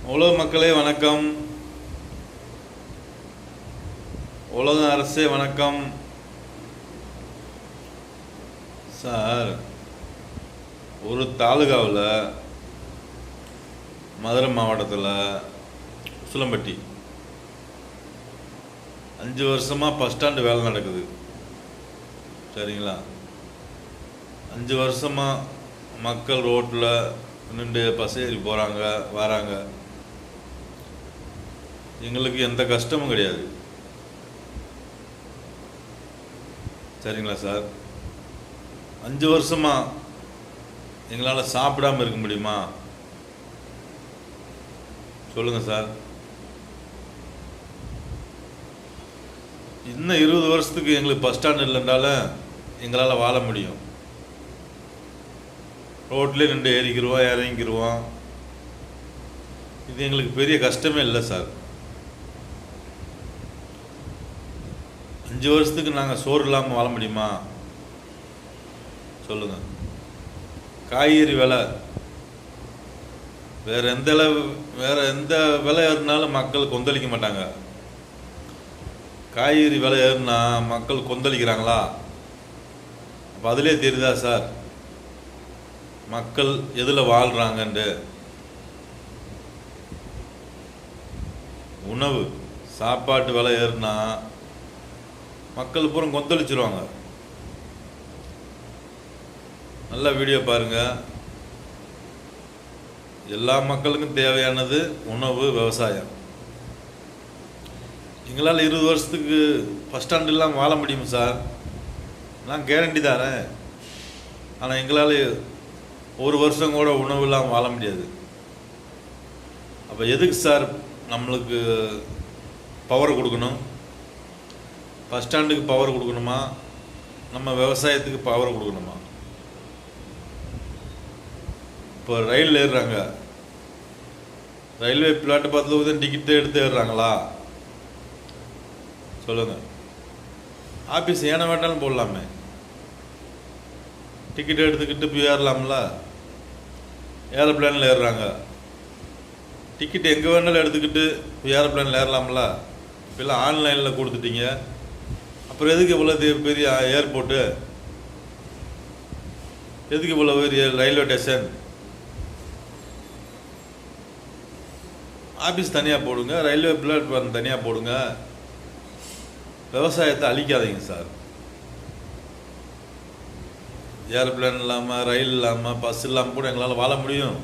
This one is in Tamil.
உலக மக்களே வணக்கம். உலக அரசே வணக்கம். சார், ஒரு தாலுகாவில் மதுரை மாவட்டத்தில் உசிலம்பட்டி 5 வருஷமாக பஸ் ஸ்டாண்டு வேலை நடக்குது. சரிங்களா? 5 வருஷமாக மக்கள் ரோட்டில் நின்று பஸ் ஏறி போகிறாங்க வராங்க. எங்களுக்கு எந்த கஷ்டமும் கிடையாது. சரிங்களா சார்? 5 வருஷமாக எங்களால் சாப்பிடாமல் இருக்க முடியுமா? சொல்லுங்கள் சார். இன்னும் 20 வருஷத்துக்கு எங்களுக்கு பஸ் ஸ்டாண்ட் இல்லைன்றாலும் எங்களால் வாழ முடியும். ரோட்லேயே நின்று ஏறிக்கிடுவோம், இறங்கிக்கிடுவோம். இது எங்களுக்கு பெரிய கஷ்டமே இல்லை சார். 5 வருஷத்துக்கு நாங்கள் சோறு இல்லாமல் வாழ முடியுமா? சொல்லுங்கள். காய்கறி விலை வேறு எந்த விலை ஏறினாலும் மக்கள் கொந்தளிக்க மாட்டாங்க. காய்கறி விலை ஏறினா மக்கள் கொந்தளிக்கிறாங்களா? அப்போ அதிலே தெரியுதா சார் மக்கள் எதில் வாழ்கிறாங்கன்ட்டு? உணவு சாப்பாட்டு விலை ஏறினா மக்கள் பூரா கொந்தளிச்சிருவாங்க. நல்ல வீடியோ பாருங்கள். எல்லா மக்களுக்கும் தேவையானது உணவு, விவசாயம். எங்களால் 20 வருஷத்துக்கு பஸ் ஸ்டாண்டு இல்லாமல் வாழ முடியும் சார். நான் கேரண்டி தரேன். ஆனால் எங்களால் 1 வருஷம் கூட உணவு இல்லாமல் வாழ முடியாது. அப்போ எதுக்கு சார் நம்மளுக்கு பவர் கொடுக்கணும்? பஸ் ஸ்டாண்டுக்கு பவர் கொடுக்கணுமா? நம்ம விவசாயத்துக்கு பவர் கொடுக்கணுமா? இப்போ ரயில் ஏறுறாங்க, ரயில்வே பிளாட்டு பார்த்து டிக்கெட்டு எடுத்து ஏறுறாங்களா? சொல்லுங்கள். ஆஃபீஸ் ஏன வேண்டாலும் போடலாமே. டிக்கெட் எடுத்துக்கிட்டு போய் ஏறலாம்ல. ஏரோப்ளேனில் ஏறுறாங்க. டிக்கெட் எங்கே வேணாலும் எடுத்துக்கிட்டு போய் ஏரோப்ளேனில் ஏறலாம்ல. இப்போல்லாம் ஆன்லைனில் கொடுத்துட்டீங்க. அப்புறம் எதுக்கு இவ்வளோ பெரிய ஏர்போர்ட்டு? எதுக்கு இவ்வளோ பெரிய ரயில்வே ஸ்டேஷன்? ஆஃபீஸ் தனியாக போடுங்க, ரயில்வே பிளாட்ஃபார்ம் தனியாக போடுங்க. விவசாயத்தை அழிக்காதீங்க சார். ஏரோப்ளேன் இல்லாமல், ரயில் இல்லாமல், பஸ் இல்லாமல் கூட எங்களால் வாழ முடியும்.